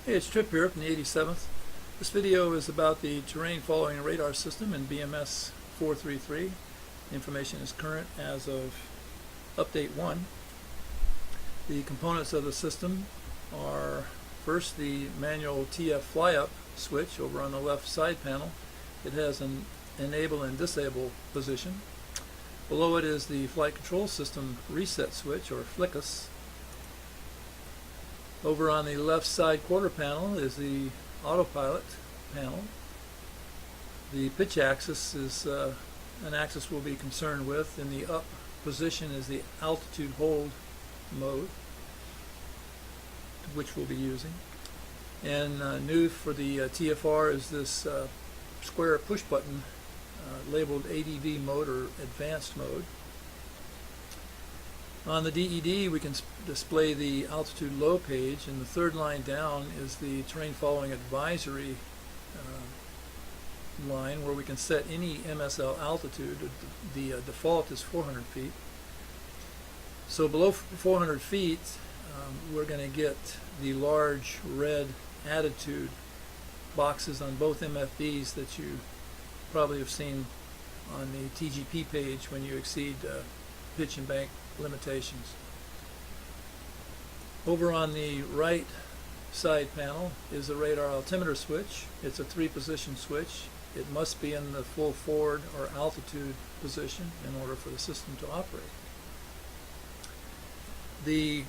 Hey, it's Trippp here from the 87th. This video is about the terrain following radar system in BMS 433. The information is current as of update 1. The components of the system are first the manual TF fly-up switch over on the left side panel. It has an enable and disable position. Below it is the flight control system reset switch, or FLICUS. Over on the left side quarter panel is the Autopilot panel. The pitch axis is an axis we'll be concerned with. In the up position is the altitude hold mode, which we'll be using. And new for the TFR is this square push button labeled ADV mode, or advanced mode. On the DED, we can display the altitude low page, and the third line down is the terrain following advisory line, where we can set any MSL altitude. The default is 400 feet. So below 400 feet, we're going to get the large red attitude boxes on both MFDs that you probably have seen on the TGP page when you exceed pitch and bank limitations. Over on the right side panel is the radar altimeter switch. It's a 3-position switch. It must be in the full forward or altitude position in order for the system to operate. The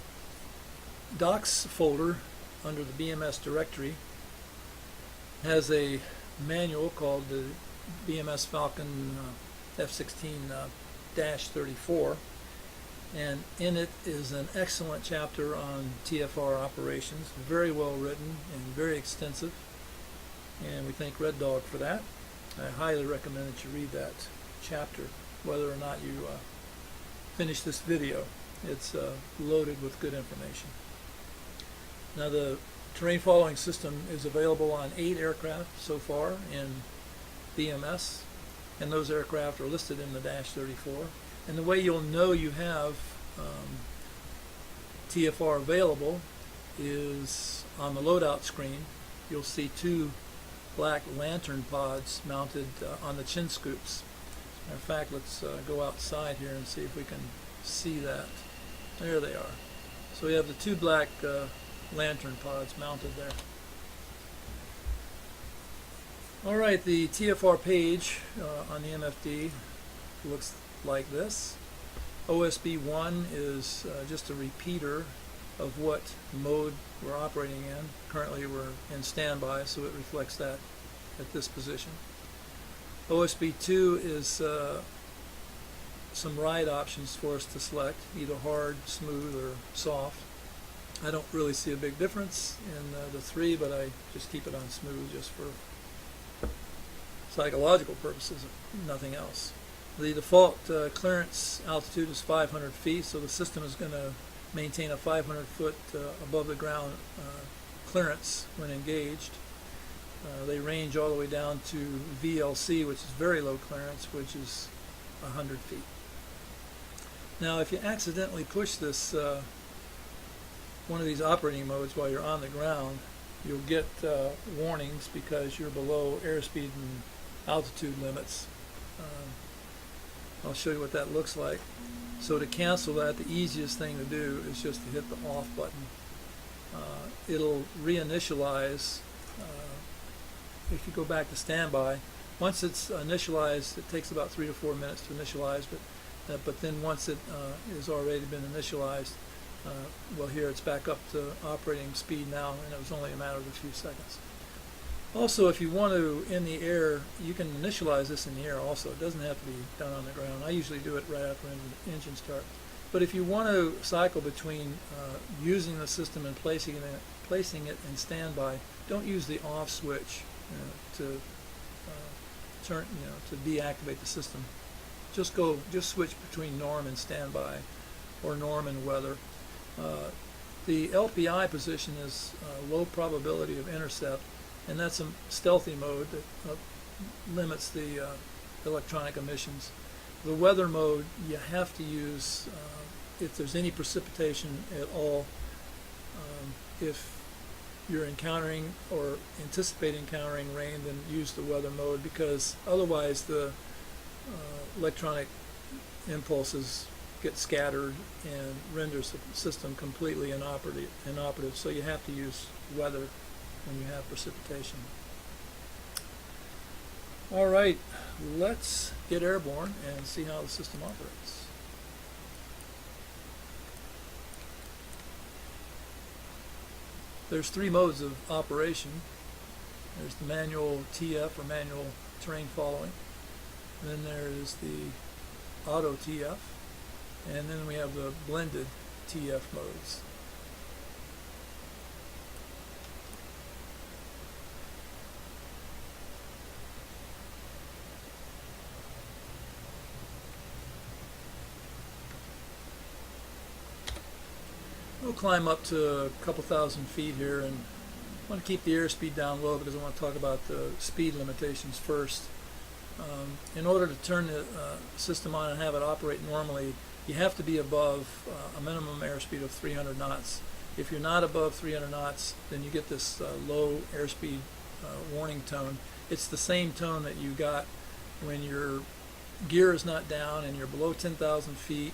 docs folder under the BMS directory has a manual called the BMS Falcon F-16-34, and in it is an excellent chapter on TFR operations, very well written and very extensive, and we thank Red Dog for that. I highly recommend that you read that chapter, whether or not you finish this video. It's loaded with good information. Now, the terrain following system is available on 8 aircraft so far in BMS, and those aircraft are listed in the -34. And the way you'll know you have TFR available is on the loadout screen. You'll see 2 black lantern pods mounted on the chin scoops. As a matter of fact, let's go outside here and see if we can see that. There they are. So we have the 2 black lantern pods mounted there. Alright, the TFR page on the MFD looks like this. OSB1 is just a repeater of what mode we're operating in. Currently we're in standby, so it reflects that at this position. OSB2 is some ride options for us to select, either hard, smooth, or soft. I don't really see a big difference in the 3, but I just keep it on smooth just for psychological purposes, nothing else. The default clearance altitude is 500 feet, so the system is going to maintain a 500 foot above the ground clearance when engaged. They range all the way down to VLC, which is very low clearance, which is 100 feet. Now, if you accidentally push this one of these operating modes while you're on the ground, you'll get warnings because you're below airspeed and altitude limits. I'll show you what that looks like. So to cancel that, the easiest thing to do is just to hit the off button. It'll reinitialize if you go back to standby. Once it's initialized, it takes about 3 to 4 minutes to initialize, but then once it has already been initialized, well, here it's back up to operating speed now, and it was only a matter of a few seconds. Also, if you want to, in the air, you can initialize this in the air also. It doesn't have to be done on the ground. I usually do it right after engine start. But if you want to cycle between using the system and placing it in standby, don't use the off switch to deactivate the system. Just switch between norm and standby, or norm and weather. The LPI position is low probability of intercept, and that's a stealthy mode that limits the electronic emissions. The weather mode you have to use if there's any precipitation at all. If you're encountering or anticipate encountering rain, then use the weather mode, because otherwise the electronic impulses get scattered and renders the system completely inoperative. So you have to use weather when you have precipitation. All right, let's get airborne and see how the system operates. There's three modes of operation. There's the manual TF, or manual terrain following. And then there is the auto TF. And then we have the blended TF modes. We'll climb up to a couple thousand feet here, and I want to keep the airspeed down low because I want to talk about the speed limitations first. In order to turn the system on and have it operate normally, you have to be above a minimum airspeed of 300 knots. If you're not above 300 knots, then you get this low airspeed warning tone. It's the same tone that you got when your gear is not down and you're below 10,000 feet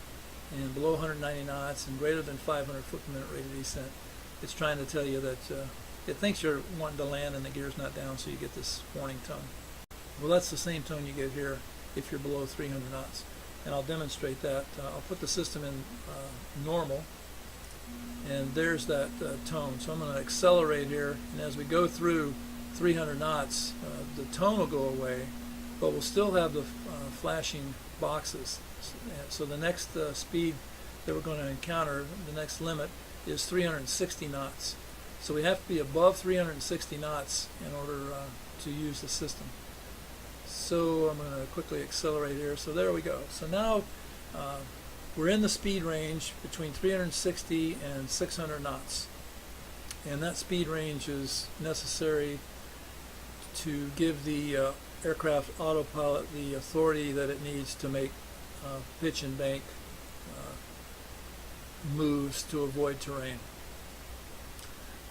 and below 190 knots and greater than 500 foot per minute rate of descent. It's trying to tell you that it thinks you're wanting to land and the gear's not down, so you get this warning tone. Well, that's the same tone you get here if you're below 300 knots. And I'll demonstrate that. I'll put the system in normal, and there's that tone. So I'm going to accelerate here, and as we go through 300 knots, the tone will go away, but we'll still have the flashing boxes. So the next speed that we're going to encounter, the next limit, is 360 knots. So we have to be above 360 knots in order to use the system. So I'm going to quickly accelerate here. So there we go. So now we're in the speed range between 360 and 600 knots. And that speed range is necessary to give the aircraft autopilot the authority that it needs to make pitch and bank moves to avoid terrain.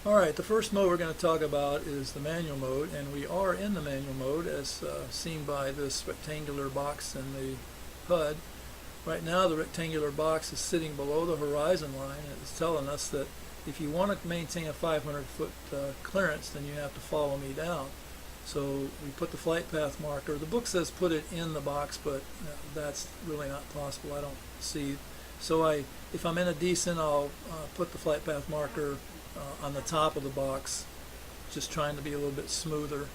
Alright, the first mode we're going to talk about is the manual mode, and we are in the manual mode as seen by this rectangular box in the HUD. Right now the rectangular box is sitting below the horizon line, and it's telling us that if you want to maintain a 500 foot clearance, then you have to follow me down. So we put the flight path marker. The book says put it in the box, but that's really not possible. I don't see. So if I'm in a descent, I'll put the flight path marker on the top of the box, just trying to be a little bit smoother.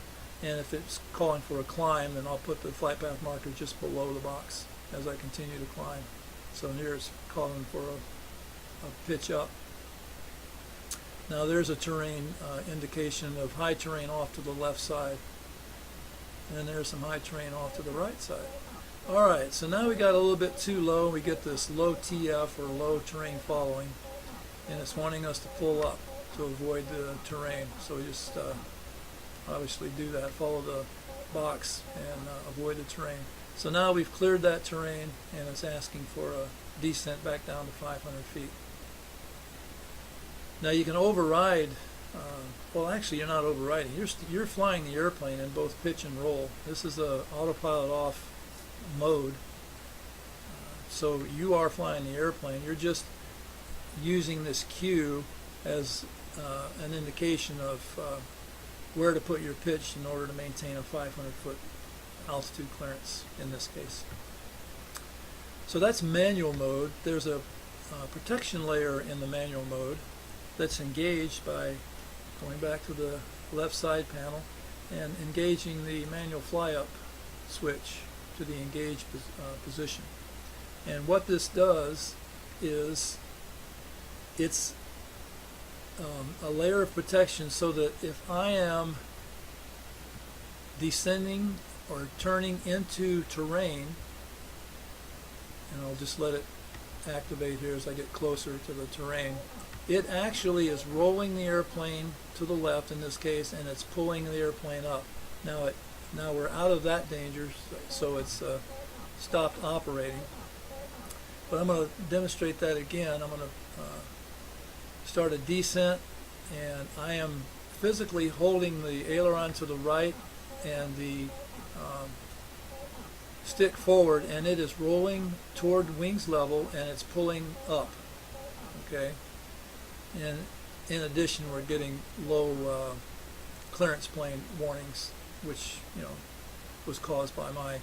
And if it's calling for a climb, then I'll put the flight path marker just below the box as I continue to climb. So here it's calling for a pitch up. Now there's a terrain indication of high terrain off to the left side, and there's some high terrain off to the right side. Alright, so now we got a little bit too low. We get this low TF, or low terrain following, and it's wanting us to pull up to avoid the terrain. So we just obviously do that, follow the box and avoid the terrain. So now we've cleared that terrain, and it's asking for a descent back down to 500 feet. Now you can override, well actually you're not overriding, you're flying the airplane in both pitch and roll. This is a autopilot off mode, so you are flying the airplane. You're just using this cue as an indication of where to put your pitch in order to maintain a 500 foot altitude clearance in this case. So that's manual mode. There's a protection layer in the manual mode that's engaged by going back to the left side panel and engaging the manual fly up switch to the engaged position. And what this does is it's a layer of protection so that if I am descending or turning into terrain, and I'll just let it activate here as I get closer to the terrain, it actually is rolling the airplane to the left in this case, and it's pulling the airplane up. Now we're out of that danger, so it's stopped operating. But I'm going to demonstrate that again. I'm going to start a descent, and I am physically holding the aileron to the right and the stick forward, and it is rolling toward wings level and it's pulling up. Okay, and in addition, we're getting low clearance plane warnings, which was caused by my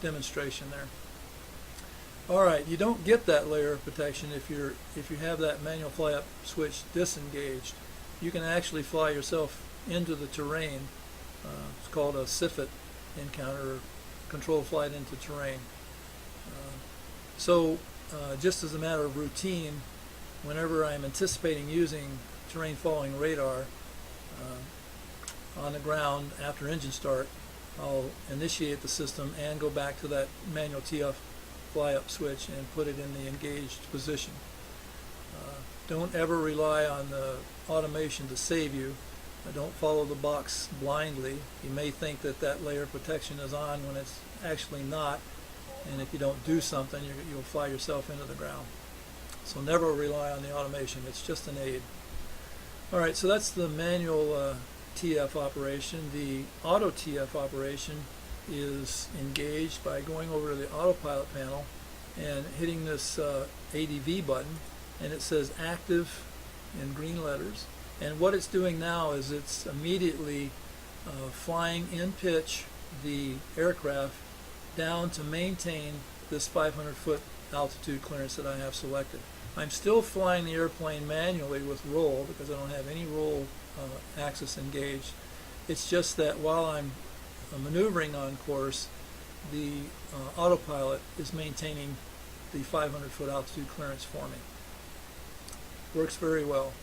demonstration there. All right, you don't get that layer of protection if you have that manual fly up switch disengaged. You can actually fly yourself into the terrain. It's called a SIFIT encounter, controlled flight into terrain. So just as a matter of routine, whenever I'm anticipating using terrain following radar on the ground after engine start, I'll initiate the system and go back to that manual TF fly up switch and put it in the engaged position. Don't ever rely on the automation to save you. Don't follow the box blindly. You may think that that layer of protection is on when it's actually not, and if you don't do something, you'll fly yourself into the ground. So never rely on the automation. It's just an aid. All right, so that's the manual TF operation. The auto TF operation is engaged by going over to the Autopilot panel and hitting this ADV button, and it says active in green letters. And what it's doing now is it's immediately flying in pitch the aircraft down to maintain this 500-foot altitude clearance that I have selected. I'm still flying the airplane manually with roll because I don't have any roll axis engaged. It's just that while I'm maneuvering on course, the autopilot is maintaining the 500-foot altitude clearance for me. Works very well.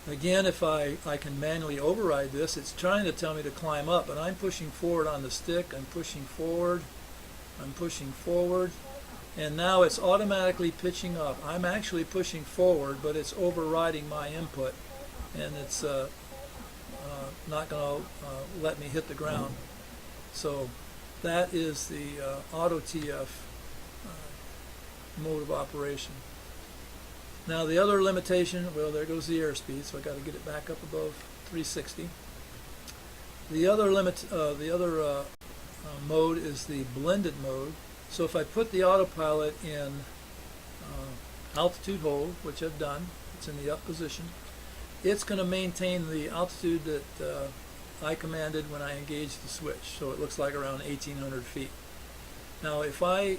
Again, if I can manually override this, it's trying to tell me to climb up, but I'm pushing forward on the stick. I'm pushing forward, and now it's automatically pitching up. I'm actually pushing forward, but it's overriding my input, and it's not going to let me hit the ground. So that is the auto TF mode of operation. Now the other limitation, well, there goes the airspeed, so I got to get it back up above 360. The other mode is the blended mode. So if I put the autopilot in altitude hold, which I've done, it's in the up position, it's going to maintain the altitude that I commanded when I engaged the switch. So it looks like around 1,800 feet. Now if I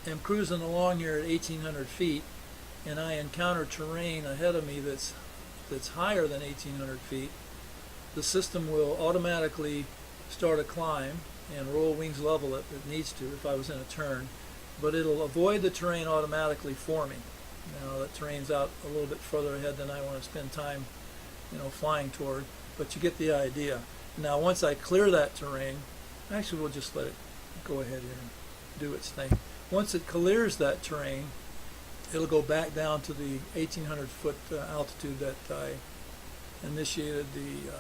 am cruising along here at 1,800 feet and I encounter terrain ahead of me that's higher than 1,800 feet, the system will automatically start a climb and roll wings level if it needs to if I was in a turn, but it'll avoid the terrain automatically for me. Now that terrain's out a little bit further ahead than I want to spend time flying toward, but you get the idea. Now once I clear that terrain, actually we'll just let it go ahead here and do its thing. Once it clears that terrain, it'll go back down to the 1,800 foot altitude that I initiated the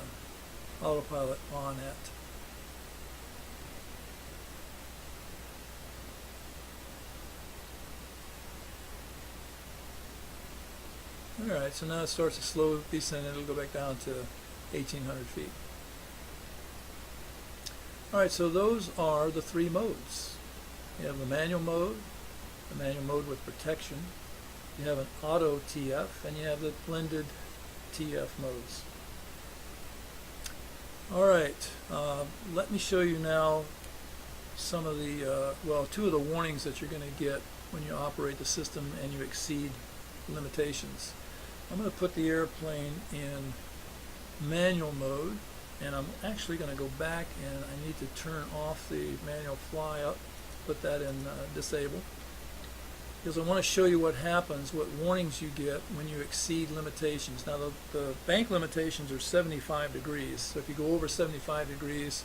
autopilot on at. Alright, so now it starts a slow descent and it'll go back down to 1,800 feet. Alright, so those are the three modes. You have the manual mode with protection, you have an auto TF, and you have the blended TF modes. Alright, let me show you now some of the, two of the warnings that you're going to get when you operate the system and you exceed limitations. I'm going to put the airplane in manual mode, and I'm actually going to go back and I need to turn off the manual fly up, put that in disable, because I want to show you what happens, what warnings you get when you exceed limitations. Now the bank limitations are 75 degrees, so if you go over 75 degrees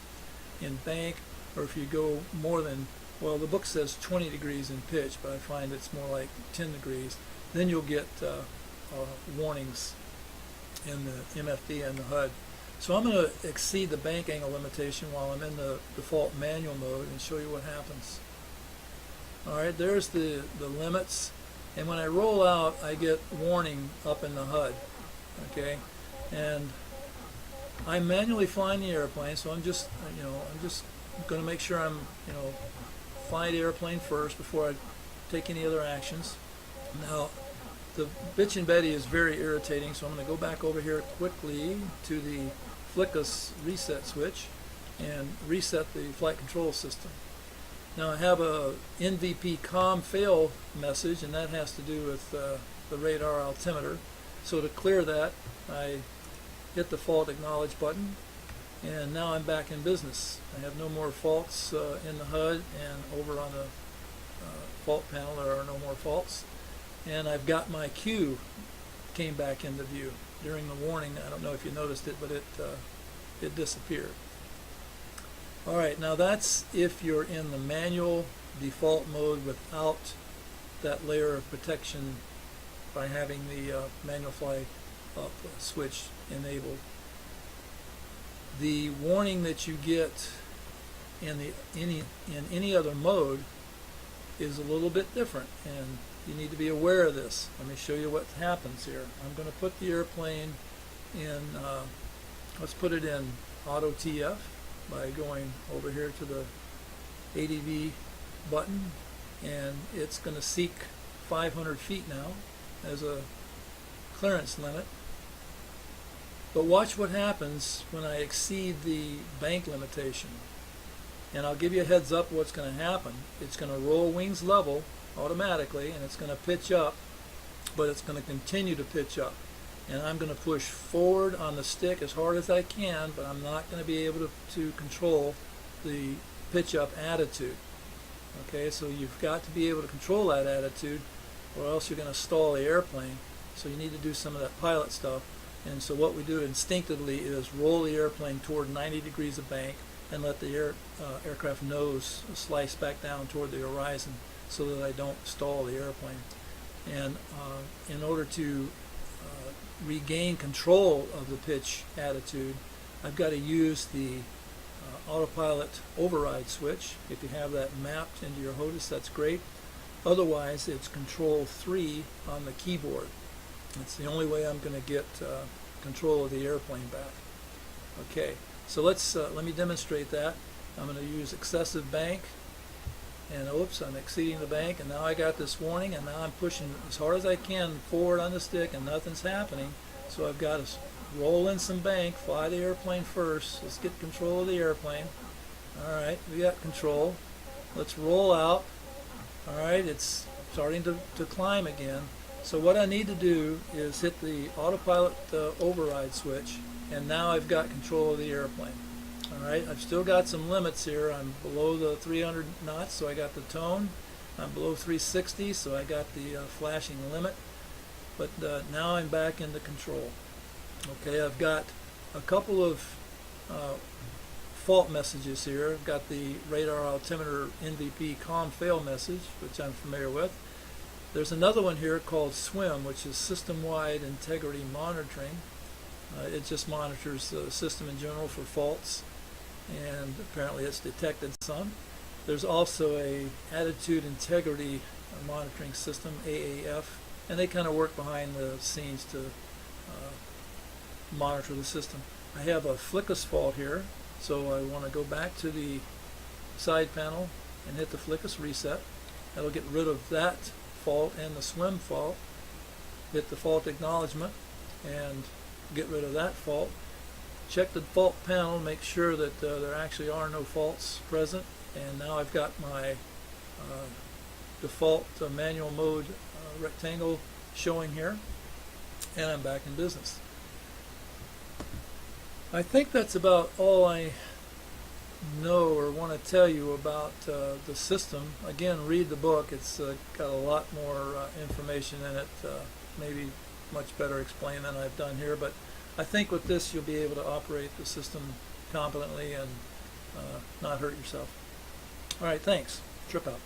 in bank, or if you go more than, well, the book says 20 degrees in pitch, but I find it's more like 10 degrees, then you'll get warnings in the MFD and the HUD. So I'm going to exceed the bank angle limitation while I'm in the default manual mode and show you what happens. Alright, there's the limits, and when I roll out I get warning up in the HUD. Okay, and I'm manually flying the airplane, so I'm just going to make sure I'm fly the airplane first before I take any other actions. Now, the bitch and Betty is very irritating, so I'm going to go back over here quickly to the flick-us reset switch and reset the flight control system. Now I have a NVP COM fail message, and that has to do with the radar altimeter. So to clear that, I hit the fault acknowledge button, and now I'm back in business. I have no more faults in the HUD, and over on the fault panel there are no more faults. And I've got my queue came back into view during the warning. I don't know if you noticed it, but it disappeared. Alright, now that's if you're in the manual default mode without that layer of protection by having the manual fly up switch enabled. The warning that you get in any other mode is a little bit different, and you need to be aware of this. Let me show you what happens here. I'm going to put the airplane in, let's put it in Auto TF by going over here to the ADV button, and it's going to seek 500 feet now as a clearance limit. But watch what happens when I exceed the bank limitation. And I'll give you a heads up what's going to happen. It's going to roll wings level automatically, and it's going to pitch up, but it's going to continue to pitch up. And I'm going to push forward on the stick as hard as I can, but I'm not going to be able to control the pitch up attitude. Okay, so you've got to be able to control that attitude, or else you're going to stall the airplane. So you need to do some of that pilot stuff. And so what we do instinctively is roll the airplane toward 90 degrees of bank and let the aircraft nose slice back down toward the horizon so that I don't stall the airplane. And in order to regain control of the pitch attitude, I've got to use the Autopilot override switch. If you have that mapped into your HOTUS, that's great. Otherwise, it's Control 3 on the keyboard. It's the only way I'm going to get control of the airplane back. Okay, so let me demonstrate that. I'm going to use excessive bank, and oops, I'm exceeding the bank, and now I got this warning, and now I'm pushing as hard as I can forward on the stick, and nothing's happening. So I've got to roll in some bank, fly the airplane first. Let's get control of the airplane. Alright, we got control. Let's roll out. Alright, it's starting to climb again. So what I need to do is hit the Autopilot override switch, and now I've got control of the airplane. Alright, I've still got some limits here. I'm below the 300 knots, so I got the tone. I'm below 360, so I got the flashing limit. But now I'm back into control. Okay, I've got a couple of fault messages here. I've got the radar altimeter NVP COM fail message, which I'm familiar with. There's another one here called SWIM, which is System-Wide Integrity Monitoring. It just monitors the system in general for faults, and apparently it's detected some. There's also a Attitude Integrity Monitoring System, AAF, and they kind of work behind the scenes to monitor the system. I have a flick-us fault here, so I want to go back to the side panel and hit the flick-us reset. That'll get rid of that fault and the SWIM fault. Hit the fault acknowledgement and get rid of that fault. Check the fault panel, make sure that there actually are no faults present, and now I've got my default manual mode rectangle showing here, and I'm back in business. I think that's about all I know or want to tell you about the system. Again, read the book. It's got a lot more information in it, maybe much better explained than I've done here, but I think with this you'll be able to operate the system competently and not hurt yourself. Alright, thanks. Trip out.